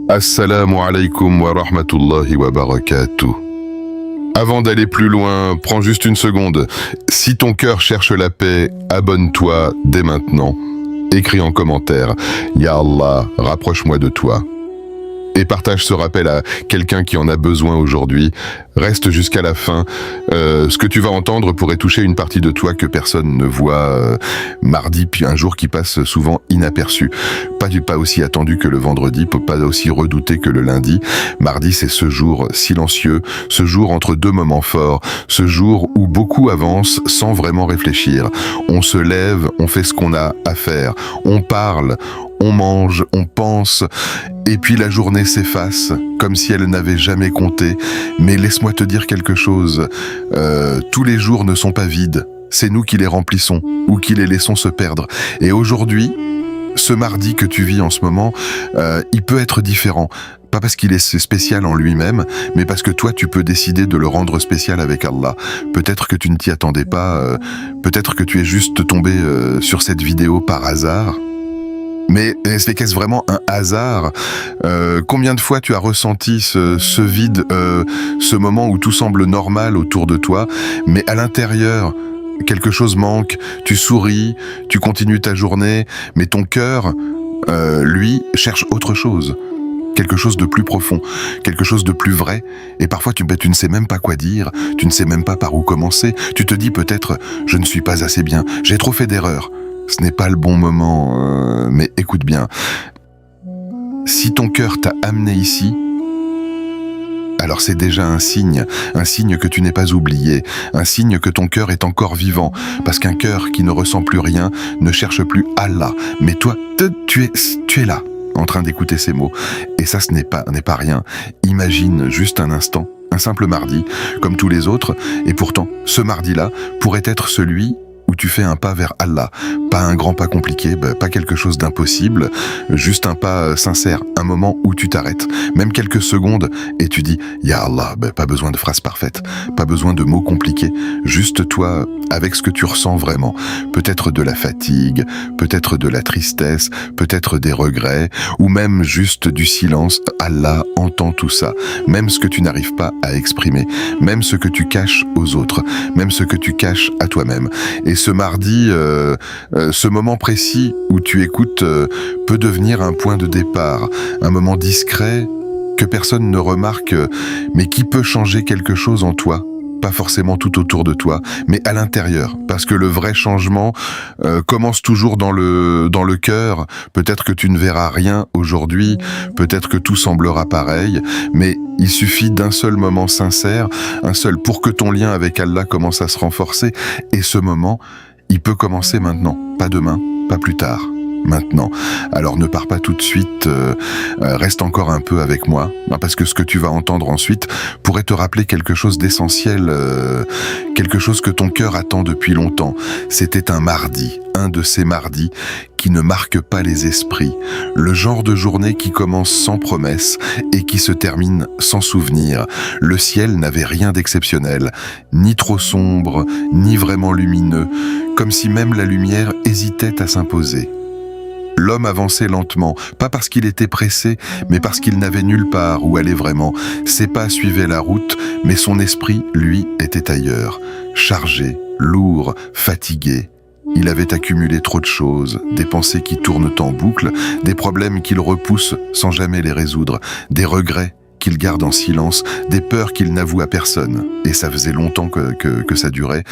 Assalamu alaikum wa rahmatullahi wa barakatuh. Avant d'aller plus loin, prends juste une seconde. Si ton cœur cherche la paix, abonne-toi dès maintenant. Écris en commentaire « Ya Allah, rapproche-moi de toi ». Et partage ce rappel à quelqu'un qui en a besoin aujourd'hui. Reste jusqu'à la fin. Ce que tu vas entendre pourrait toucher une partie de toi que personne ne voit mardi, puis un jour qui passe souvent inaperçu. Pas aussi attendu que le vendredi, pas aussi redouté que le lundi. Mardi, c'est ce jour silencieux, ce jour entre deux moments forts, ce jour où beaucoup avancent sans vraiment réfléchir. On se lève, on fait ce qu'on a à faire, on parle, on mange, on pense, et puis la journée s'efface, comme si elle n'avait jamais compté. Mais laisse-moi te dire quelque chose, tous les jours ne sont pas vides, c'est nous qui les remplissons, ou qui les laissons se perdre. Et aujourd'hui, ce mardi que tu vis en ce moment, il peut être différent. Pas parce qu'il est spécial en lui-même, mais parce que toi, tu peux décider de le rendre spécial avec Allah. Peut-être que tu ne t'y attendais pas, peut-être que tu es juste tombé sur cette vidéo par hasard. Mais qu'est-ce vraiment un hasard? Combien de fois tu as ressenti ce vide, ce moment où tout semble normal autour de toi, mais à l'intérieur, quelque chose manque, tu souris, tu continues ta journée, mais ton cœur, lui, cherche autre chose. Quelque chose de plus profond, quelque chose de plus vrai. Et parfois, tu ne sais même pas quoi dire, tu ne sais même pas par où commencer. Tu te dis peut-être, je ne suis pas assez bien, j'ai trop fait d'erreurs. Ce n'est pas le bon moment, mais écoute bien. Si ton cœur t'a amené ici, alors c'est déjà un signe que tu n'es pas oublié, un signe que ton cœur est encore vivant, parce qu'un cœur qui ne ressent plus rien ne cherche plus Allah. Mais toi, tu es là, en train d'écouter ces mots. Et ça, ce n'est pas rien. Imagine juste un instant, un simple mardi, comme tous les autres, et pourtant, ce mardi-là pourrait être celui où tu fais un pas vers Allah, pas un grand pas compliqué, pas quelque chose d'impossible, juste un pas sincère, un moment où tu t'arrêtes, même quelques secondes, et tu dis « Ya Allah », pas besoin de phrases parfaites, pas besoin de mots compliqués, juste toi, avec ce que tu ressens vraiment, peut-être de la fatigue, peut-être de la tristesse, peut-être des regrets, ou même juste du silence. Allah entend tout ça, même ce que tu n'arrives pas à exprimer, même ce que tu caches aux autres, même ce que tu caches à toi-même. Et ce mardi, ce moment précis où tu écoutes peut devenir un point de départ, un moment discret que personne ne remarque, mais qui peut changer quelque chose en toi. Pas forcément tout autour de toi, mais à l'intérieur. Parce que le vrai changement commence toujours dans le cœur. Peut-être que tu ne verras rien aujourd'hui, peut-être que tout semblera pareil, mais il suffit d'un seul moment sincère, un seul, pour que ton lien avec Allah commence à se renforcer. Et ce moment, il peut commencer maintenant, pas demain, pas plus tard. Maintenant. Alors ne pars pas tout de suite, reste encore un peu avec moi, parce que ce que tu vas entendre ensuite pourrait te rappeler quelque chose d'essentiel, quelque chose que ton cœur attend depuis longtemps. C'était un mardi, un de ces mardis qui ne marquent pas les esprits, le genre de journée qui commence sans promesse et qui se termine sans souvenir. Le ciel n'avait rien d'exceptionnel, ni trop sombre, ni vraiment lumineux, comme si même la lumière hésitait à s'imposer. L'homme avançait lentement, pas parce qu'il était pressé, mais parce qu'il n'avait nulle part où aller vraiment. Ses pas suivaient la route, mais son esprit, lui, était ailleurs. Chargé, lourd, fatigué. Il avait accumulé trop de choses, des pensées qui tournent en boucle, des problèmes qu'il repousse sans jamais les résoudre, des regrets qu'il garde en silence, des peurs qu'il n'avoue à personne. Et ça faisait longtemps que ça durait.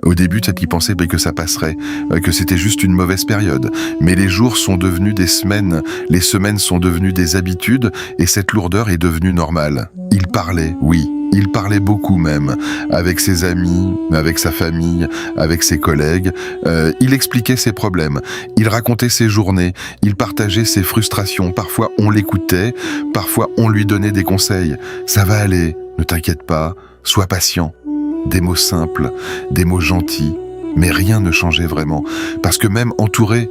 Au début, peut-être qu'il pensait que ça passerait, que c'était juste une mauvaise période. Mais les jours sont devenus des semaines, les semaines sont devenues des habitudes, et cette lourdeur est devenue normale. Il parlait, oui. Il parlait beaucoup même, avec ses amis, avec sa famille, avec ses collègues. Il expliquait ses problèmes, il racontait ses journées, il partageait ses frustrations. Parfois on l'écoutait, parfois on lui donnait des conseils. Ça va aller, ne t'inquiète pas, sois patient. Des mots simples, des mots gentils, mais rien ne changeait vraiment. Parce que même entouré,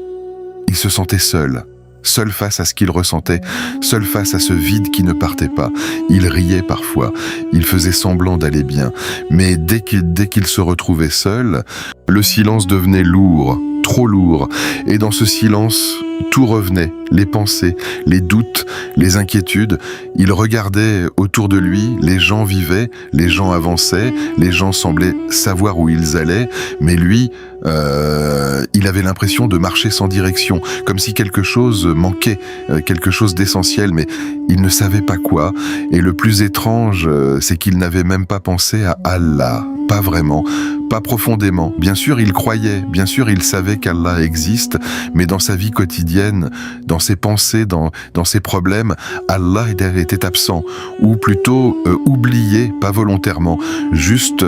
il se sentait seul. Seul face à ce qu'il ressentait, seul face à ce vide qui ne partait pas. Il riait parfois, il faisait semblant d'aller bien, mais dès qu'il se retrouvait seul, le silence devenait lourd, trop lourd, et dans ce silence, tout revenait, les pensées, les doutes, les inquiétudes. Il regardait autour de lui, les gens vivaient, les gens avançaient, les gens semblaient savoir où ils allaient, mais lui, il avait l'impression de marcher sans direction, comme si quelque chose manquait, quelque chose d'essentiel, mais il ne savait pas quoi. Et le plus étrange, c'est qu'il n'avait même pas pensé à Allah, pas vraiment, pas profondément. Bien sûr, il croyait, bien sûr, il savait qu'Allah existe, mais dans sa vie quotidienne, dans ses pensées, dans ses problèmes, Allah était absent, ou plutôt oublié, pas volontairement, juste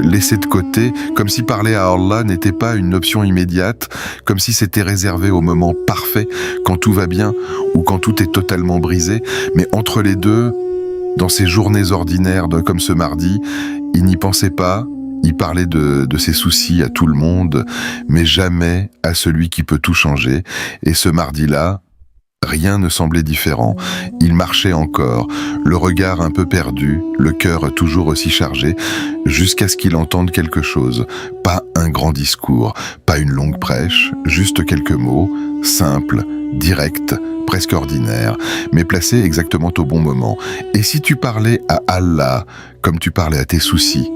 laissé de côté, comme si parler à Allah n'était pas une option immédiate, comme si c'était réservé au moment parfait, quand tout va bien, ou quand tout est totalement brisé, mais entre les deux, dans ces journées ordinaires comme ce mardi, il n'y pensait pas, il parlait de ses soucis à tout le monde, mais jamais à celui qui peut tout changer. Et ce mardi-là, rien ne semblait différent. Il marchait encore, le regard un peu perdu, le cœur toujours aussi chargé, jusqu'à ce qu'il entende quelque chose. Pas un grand discours, pas une longue prêche, juste quelques mots, simples, directs, presque ordinaires, mais placés exactement au bon moment. Et si tu parlais à Allah comme tu parlais à tes soucis?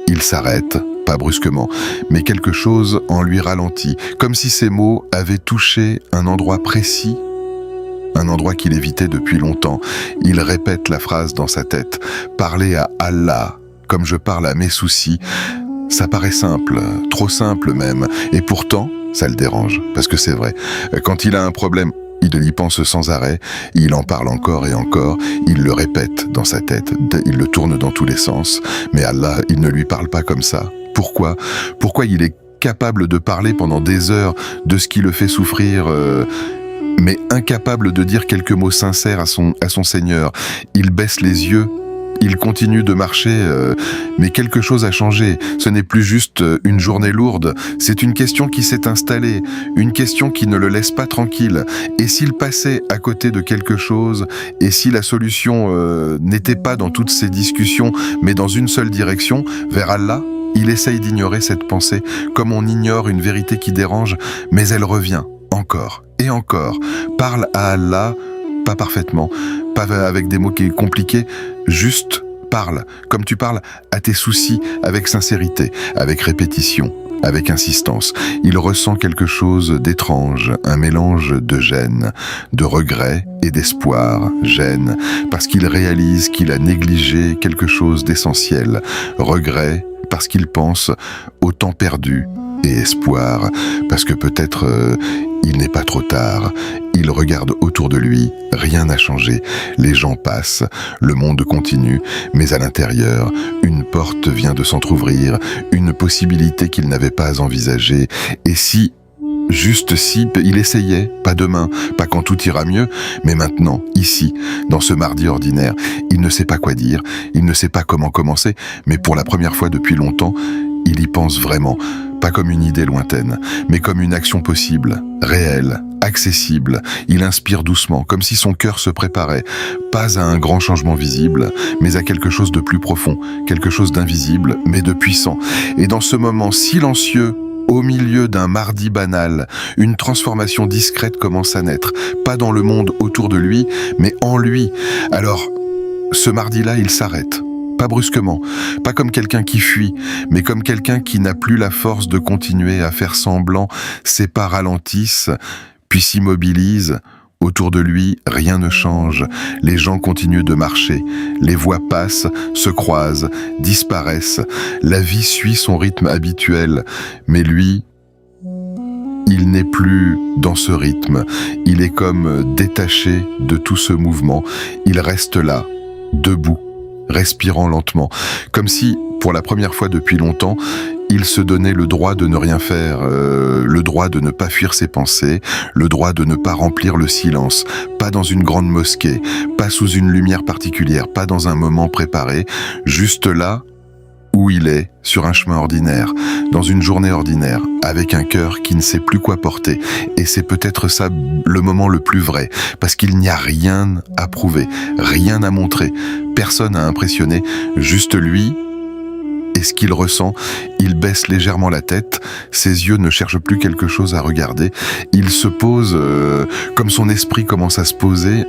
Il s'arrête, pas brusquement, mais quelque chose en lui ralentit, comme si ces mots avaient touché un endroit précis, un endroit qu'il évitait depuis longtemps. Il répète la phrase dans sa tête. Parler à Allah, comme je parle à mes soucis, ça paraît simple, trop simple même, et pourtant, ça le dérange, parce que c'est vrai. Quand il a un problème, il y pense sans arrêt, il en parle encore et encore, il le répète dans sa tête, il le tourne dans tous les sens, mais Allah, il ne lui parle pas comme ça. Pourquoi? Pourquoi il est capable de parler pendant des heures de ce qui le fait souffrir, mais incapable de dire quelques mots sincères à son Seigneur? Il baisse les yeux, il continue de marcher, mais quelque chose a changé. Ce n'est plus juste une journée lourde, c'est une question qui s'est installée, une question qui ne le laisse pas tranquille. Et s'il passait à côté de quelque chose, et si la solution n'était pas dans toutes ces discussions, mais dans une seule direction, vers Allah, il essaye d'ignorer cette pensée, comme on ignore une vérité qui dérange, mais elle revient, encore et encore. Parle à Allah, pas parfaitement, pas avec des mots qui sont compliqués, juste parle, comme tu parles à tes soucis, avec sincérité, avec répétition, avec insistance. Il ressent quelque chose d'étrange, un mélange de gêne, de regret et d'espoir. Gêne, parce qu'il réalise qu'il a négligé quelque chose d'essentiel. Regret, parce qu'il pense au temps perdu. Et espoir, parce que peut-être il n'est pas trop tard. Il regarde autour de lui, rien n'a changé. Les gens passent, le monde continue, mais à l'intérieur, une porte vient de s'entr'ouvrir, une possibilité qu'il n'avait pas envisagée. Et si, juste si, il essayait, pas demain, pas quand tout ira mieux, mais maintenant, ici, dans ce mardi ordinaire, il ne sait pas quoi dire, il ne sait pas comment commencer, mais pour la première fois depuis longtemps, il y pense vraiment, pas comme une idée lointaine, mais comme une action possible, réelle, accessible. Il inspire doucement, comme si son cœur se préparait, pas à un grand changement visible, mais à quelque chose de plus profond, quelque chose d'invisible, mais de puissant. Et dans ce moment silencieux, au milieu d'un mardi banal, une transformation discrète commence à naître, pas dans le monde autour de lui, mais en lui. Alors, ce mardi-là, il s'arrête. Pas brusquement, pas comme quelqu'un qui fuit, mais comme quelqu'un qui n'a plus la force de continuer à faire semblant. Ses pas ralentissent, puis s'immobilisent. Autour de lui, rien ne change. Les gens continuent de marcher. Les voix passent, se croisent, disparaissent. La vie suit son rythme habituel. Mais lui, il n'est plus dans ce rythme. Il est comme détaché de tout ce mouvement. Il reste là, debout, respirant lentement, comme si, pour la première fois depuis longtemps, il se donnait le droit de ne rien faire, le droit de ne pas fuir ses pensées, le droit de ne pas remplir le silence, pas dans une grande mosquée, pas sous une lumière particulière, pas dans un moment préparé, juste là où il est, sur un chemin ordinaire, dans une journée ordinaire, avec un cœur qui ne sait plus quoi porter. Et c'est peut-être ça le moment le plus vrai, parce qu'il n'y a rien à prouver, rien à montrer, personne à impressionner, juste lui et ce qu'il ressent. Il baisse légèrement la tête, ses yeux ne cherchent plus quelque chose à regarder. Il se pose, comme son esprit commence à se poser,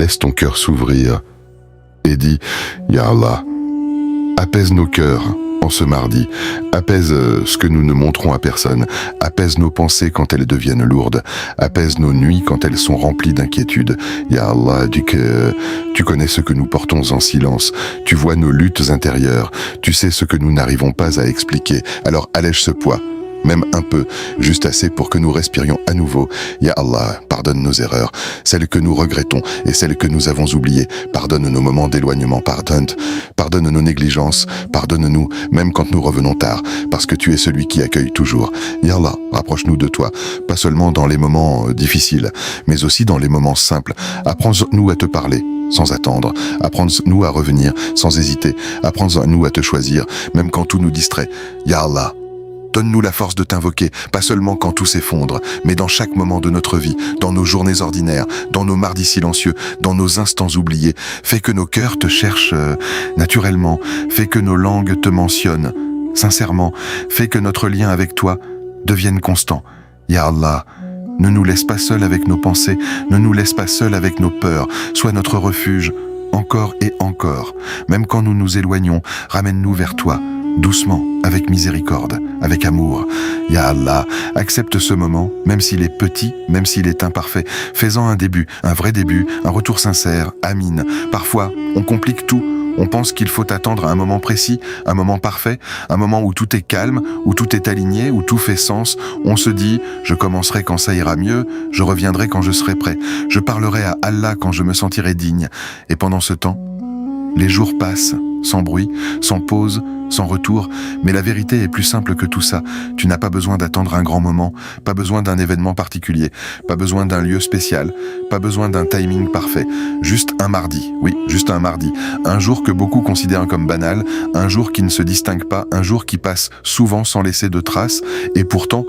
laisse ton cœur s'ouvrir et dis « Ya Allah, apaise nos cœurs en ce mardi, apaise ce que nous ne montrons à personne, apaise nos pensées quand elles deviennent lourdes, apaise nos nuits quand elles sont remplies d'inquiétude. Ya Allah, dis que tu connais ce que nous portons en silence, tu vois nos luttes intérieures, tu sais ce que nous n'arrivons pas à expliquer, alors allège ce poids. Même un peu, juste assez pour que nous respirions à nouveau. Ya Allah, pardonne nos erreurs, celles que nous regrettons et celles que nous avons oubliées. Pardonne nos moments d'éloignement, pardonne nos négligences, pardonne-nous, même quand nous revenons tard, parce que tu es celui qui accueille toujours. Ya Allah, rapproche-nous de toi, pas seulement dans les moments difficiles, mais aussi dans les moments simples. Apprends-nous à te parler, sans attendre. Apprends-nous à revenir, sans hésiter. Apprends-nous à te choisir, même quand tout nous distrait. Ya Allah, donne-nous la force de t'invoquer, pas seulement quand tout s'effondre, mais dans chaque moment de notre vie, dans nos journées ordinaires, dans nos mardis silencieux, dans nos instants oubliés. Fais que nos cœurs te cherchent naturellement, fais que nos langues te mentionnent sincèrement, fais que notre lien avec toi devienne constant. Ya Allah, ne nous laisse pas seuls avec nos pensées, ne nous laisse pas seuls avec nos peurs, sois notre refuge, encore et encore. Même quand nous nous éloignons, ramène-nous vers toi. Doucement, avec miséricorde, avec amour. Ya Allah, accepte ce moment, même s'il est petit, même s'il est imparfait. Fais-en un début, un vrai début, un retour sincère, Amin. Parfois, on complique tout. On pense qu'il faut attendre un moment précis, un moment parfait, un moment où tout est calme, où tout est aligné, où tout fait sens. On se dit, je commencerai quand ça ira mieux, je reviendrai quand je serai prêt, je parlerai à Allah quand je me sentirai digne. Et pendant ce temps, les jours passent, sans bruit, sans pause, sans retour, mais la vérité est plus simple que tout ça. Tu n'as pas besoin d'attendre un grand moment, pas besoin d'un événement particulier, pas besoin d'un lieu spécial, pas besoin d'un timing parfait. Juste un mardi, oui, juste un mardi. Un jour que beaucoup considèrent comme banal, un jour qui ne se distingue pas, un jour qui passe souvent sans laisser de traces, et pourtant,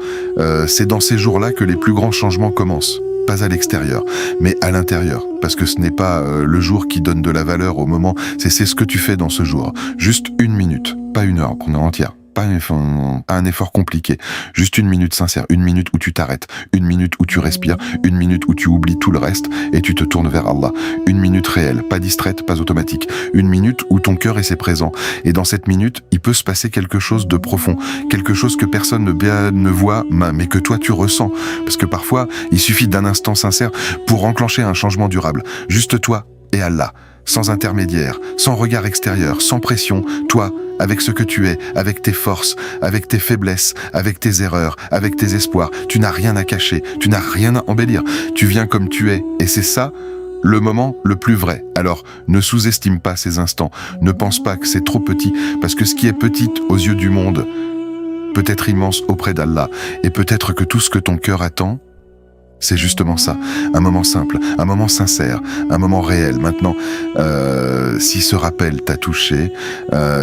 c'est dans ces jours-là que les plus grands changements commencent. Pas à l'extérieur, mais à l'intérieur. Parce que ce n'est pas le jour qui donne de la valeur au moment, c'est ce que tu fais dans ce jour. Juste une minute, pas une heure, qu'on est entière. Pas un effort compliqué, juste une minute sincère, une minute où tu t'arrêtes, une minute où tu respires, une minute où tu oublies tout le reste et tu te tournes vers Allah. Une minute réelle, pas distraite, pas automatique. Une minute où ton cœur est présent. Et dans cette minute, il peut se passer quelque chose de profond, quelque chose que personne ne voit, mais que toi tu ressens. Parce que parfois, il suffit d'un instant sincère pour enclencher un changement durable. Juste toi et Allah. Sans intermédiaire, sans regard extérieur, sans pression, toi, avec ce que tu es, avec tes forces, avec tes faiblesses, avec tes erreurs, avec tes espoirs, tu n'as rien à cacher, tu n'as rien à embellir, tu viens comme tu es, et c'est ça, le moment le plus vrai. Alors, ne sous-estime pas ces instants, ne pense pas que c'est trop petit, parce que ce qui est petit aux yeux du monde peut être immense auprès d'Allah, et peut-être que tout ce que ton cœur attend, c'est justement ça, un moment simple, un moment sincère, un moment réel. Maintenant, si ce rappel t'a touché,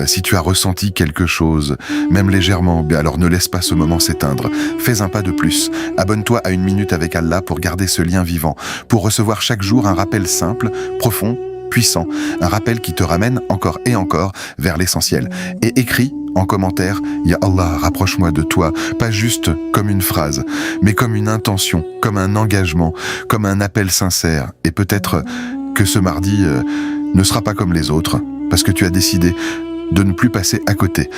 si tu as ressenti quelque chose, même légèrement, alors ne laisse pas ce moment s'éteindre. Fais un pas de plus. Abonne-toi à Une Minute avec Allah pour garder ce lien vivant, pour recevoir chaque jour un rappel simple, profond, puissant, un rappel qui te ramène encore et encore vers l'essentiel. Et écris en commentaire, Ya Allah, rapproche-moi de toi, pas juste comme une phrase, mais comme une intention, comme un engagement, comme un appel sincère. Et peut-être que ce mardi ne sera pas comme les autres, parce que tu as décidé de ne plus passer à côté.